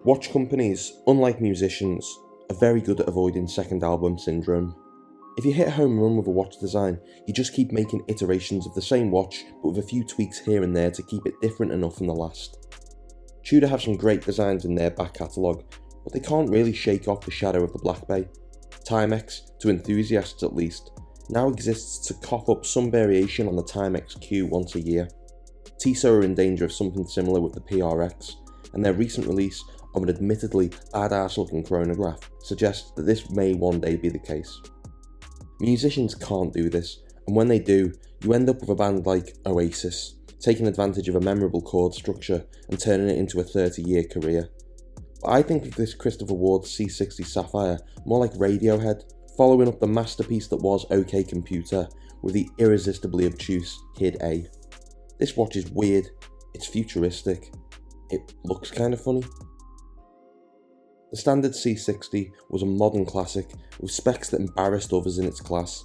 Watch companies, unlike musicians, are very good at avoiding second album syndrome. If you hit a home run with a watch design, you just keep making iterations of the same watch but with a few tweaks here and there to keep it different enough from the last. Tudor have some great designs in their back catalogue, but they can't really shake off the shadow of the Black Bay. Timex, to enthusiasts at least, now exists to cough up some variation on the Timex Q once a year. Tissot are in danger of something similar with the PRX, and their recent release of an admittedly badass looking chronograph suggests that this may one day be the case. Musicians can't do this, and when they do, you end up with a band like Oasis, taking advantage of a memorable chord structure and turning it into a 30-year career. But I think of this Christopher Ward C60 Sapphire more like Radiohead, following up the masterpiece that was OK Computer with the irresistibly obtuse Kid A. This watch is weird, it's futuristic, it looks kind of funny. The standard C60 was a modern classic with specs that embarrassed others in its class.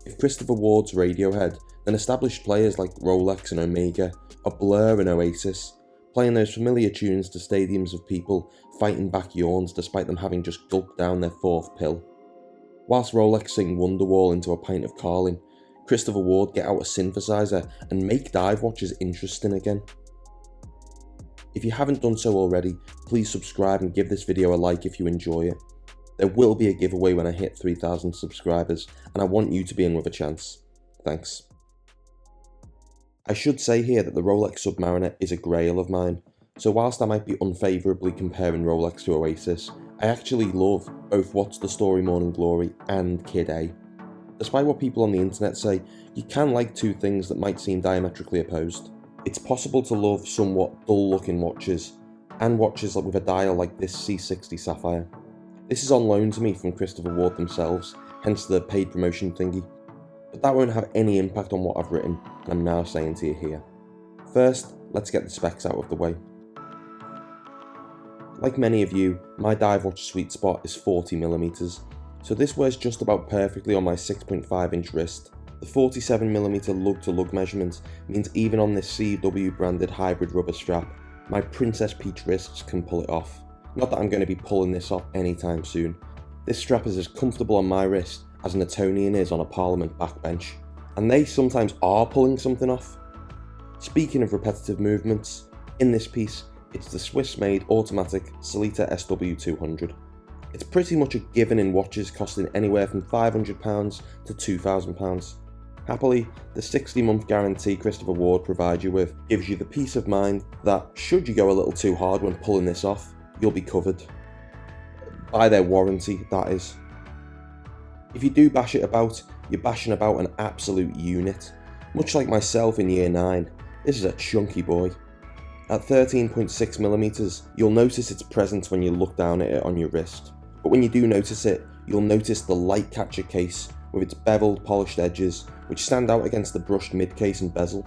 If Christopher Ward's Radiohead, then established players like Rolex and Omega are Blur and Oasis, playing those familiar tunes to stadiums of people fighting back yawns despite them having just gulped down their fourth pill. Whilst Rolex sing Wonderwall into a pint of Carling, Christopher Ward get out a synthesizer and make dive watches interesting again. If you haven't done so already, please subscribe and give this video a like if you enjoy it. There will be a giveaway when I hit 3,000 subscribers, and I want you to be in with a chance. Thanks. I should say here that the Rolex Submariner is a grail of mine, so whilst I might be unfavourably comparing Rolex to Oasis, I actually love both What's the Story Morning Glory and Kid A. Despite what people on the internet say, you can like two things that might seem diametrically opposed. It's possible to love somewhat dull looking watches, and watches with a dial like this C60 Sapphire. This is on loan to me from Christopher Ward themselves, hence the paid promotion thingy. But that won't have any impact on what I've written, and I'm now saying to you here. First, let's get the specs out of the way. Like many of you, my dive watch sweet spot is 40mm, so this wears just about perfectly on my 6.5 inch wrist. The 47mm lug-to-lug measurement means even on this CW branded hybrid rubber strap, my Princess Peach wrists can pull it off. Not that I'm going to be pulling this off anytime soon. This strap is as comfortable on my wrist as an Etonian is on a Parliament backbench, and they sometimes are pulling something off. Speaking of repetitive movements, in this piece, it's the Swiss-made automatic Sellita SW200. It's pretty much a given in watches costing anywhere from £500 to £2,000. Happily, the 60-month guarantee Christopher Ward provides you with gives you the peace of mind that, should you go a little too hard when pulling this off, you'll be covered. By their warranty, that is. If you do bash it about, you're bashing about an absolute unit. Much like myself in year 9, this is a chunky boy. At 13.6mm, you'll notice its presence when you look down at it on your wrist. But when you do notice it, you'll notice the light catcher case with its beveled, polished edges, which stand out against the brushed mid-case and bezel.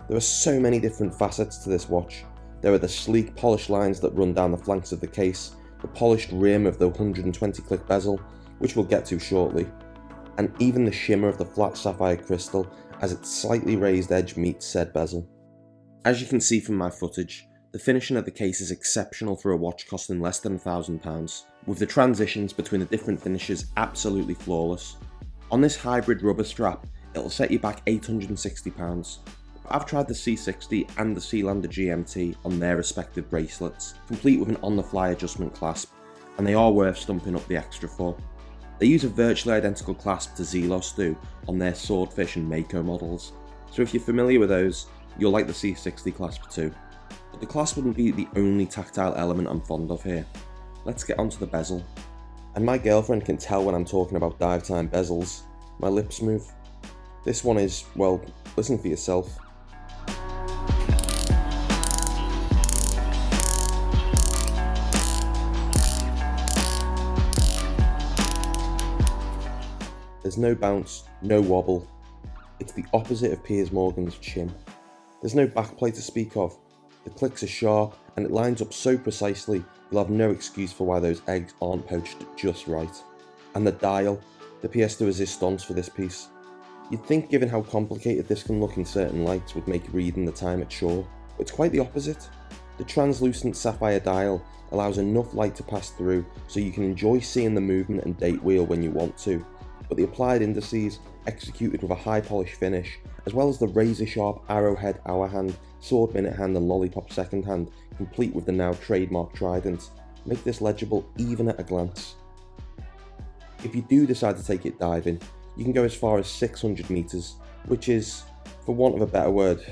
There are so many different facets to this watch. There are the sleek, polished lines that run down the flanks of the case, the polished rim of the 120-click bezel, which we'll get to shortly, and even the shimmer of the flat sapphire crystal as its slightly raised edge meets said bezel. As you can see from my footage, the finishing of the case is exceptional for a watch costing less than £1,000, with the transitions between the different finishes absolutely flawless. On this hybrid rubber strap, it'll set you back £860. I've tried the C60 and the Sealander GMT on their respective bracelets, complete with an on-the-fly adjustment clasp, and they are worth stumping up the extra for. They use a virtually identical clasp to Zelos do on their Swordfish and Mako models, so if you're familiar with those, you'll like the C60 clasp too. But the clasp wouldn't be the only tactile element I'm fond of here. Let's get onto the bezel. And my girlfriend can tell when I'm talking about dive time bezels. My lips move. This one is, well, listen for yourself. There's no bounce, no wobble. It's the opposite of Piers Morgan's chin. There's no backplay to speak of. The clicks are sharp and it lines up so precisely you'll have no excuse for why those eggs aren't poached just right. And the dial, the pièce de résistance for this piece. You'd think given how complicated this can look in certain lights would make reading the time at shore, but it's quite the opposite. The translucent sapphire dial allows enough light to pass through so you can enjoy seeing the movement and date wheel when you want to, but the applied indices, executed with a high polish finish, as well as the razor sharp arrowhead hour hand, sword minute hand and lollipop second hand, complete with the now trademark trident, make this legible even at a glance. If you do decide to take it diving, you can go as far as 600 meters, which is, for want of a better word,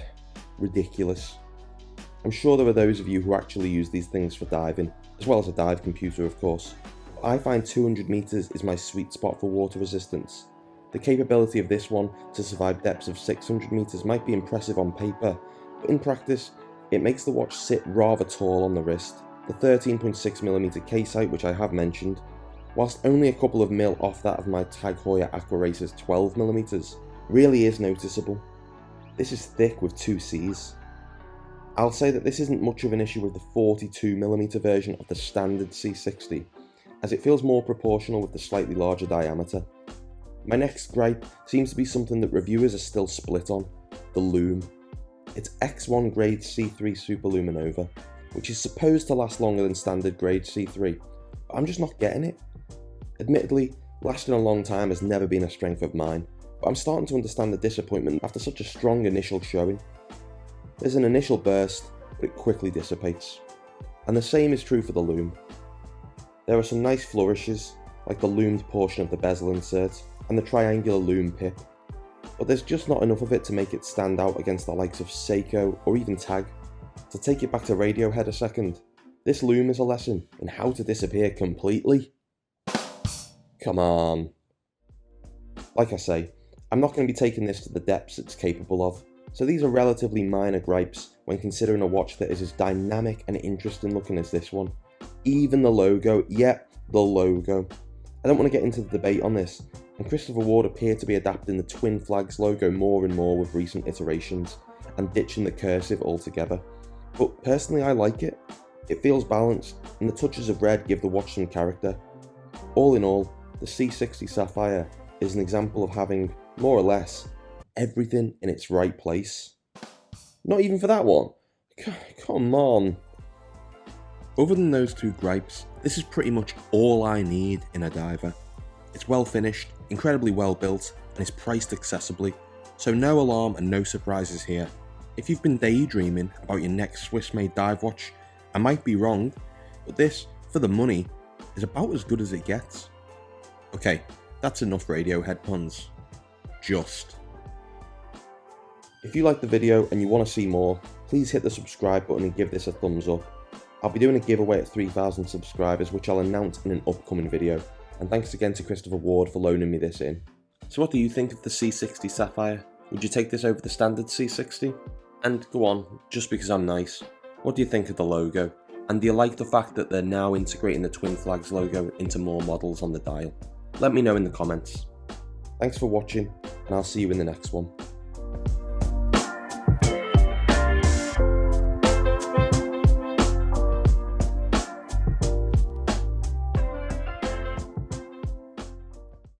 ridiculous. I'm sure there are those of you who actually use these things for diving, as well as a dive computer of course. But I find 200 meters is my sweet spot for water resistance. The capability of this one to survive depths of 600 meters might be impressive on paper, but in practice, it makes the watch sit rather tall on the wrist. The 13.6mm case height, which I have mentioned, whilst only a couple of mil off that of my Tag Heuer Aquaracer's 12mm, really is noticeable. This is thick with 2 C's. I'll say that this isn't much of an issue with the 42mm version of the standard C60, as it feels more proportional with the slightly larger diameter. My next gripe seems to be something that reviewers are still split on: the lume. It's X1 grade C3 Superluminova, which is supposed to last longer than standard grade C3, but I'm just not getting it. Admittedly, lasting a long time has never been a strength of mine, but I'm starting to understand the disappointment after such a strong initial showing. There's an initial burst, but it quickly dissipates. And the same is true for the lume. There are some nice flourishes, like the lumed portion of the bezel insert and the triangular lume pip, but there's just not enough of it to make it stand out against the likes of Seiko or even Tag. To take it back to Radiohead a second, this lume is a lesson in how to disappear completely. Come on. Like I say, I'm not going to be taking this to the depths it's capable of, so these are relatively minor gripes when considering a watch that is as dynamic and interesting looking as this one. Even the logo, the logo. I don't want to get into the debate on this, and Christopher Ward appeared to be adapting the twin flags logo more and more with recent iterations, and ditching the cursive altogether. But personally I like it. It feels balanced, and the touches of red give the watch some character. All in all, the C60 Sapphire is an example of having, more or less, everything in its right place. Not even for that one. Come on. Other than those 2 gripes, this is pretty much all I need in a diver. It's well finished, incredibly well built, and is priced accessibly, so no alarm and no surprises here. If you've been daydreaming about your next Swiss-made dive watch, I might be wrong, but this, for the money, is about as good as it gets. Okay, that's enough Radiohead puns. Just. If you liked the video and you want to see more, please hit the subscribe button and give this a thumbs up. I'll be doing a giveaway at 3,000 subscribers, which I'll announce in an upcoming video, and thanks again to Christopher Ward for loaning me this in. So what do you think of the C60 Sapphire? Would you take this over the standard C60? And go on, just because I'm nice, what do you think of the logo? And do you like the fact that they're now integrating the Twin Flags logo into more models on the dial? Let me know in the comments. Thanks for watching, and I'll see you in the next one.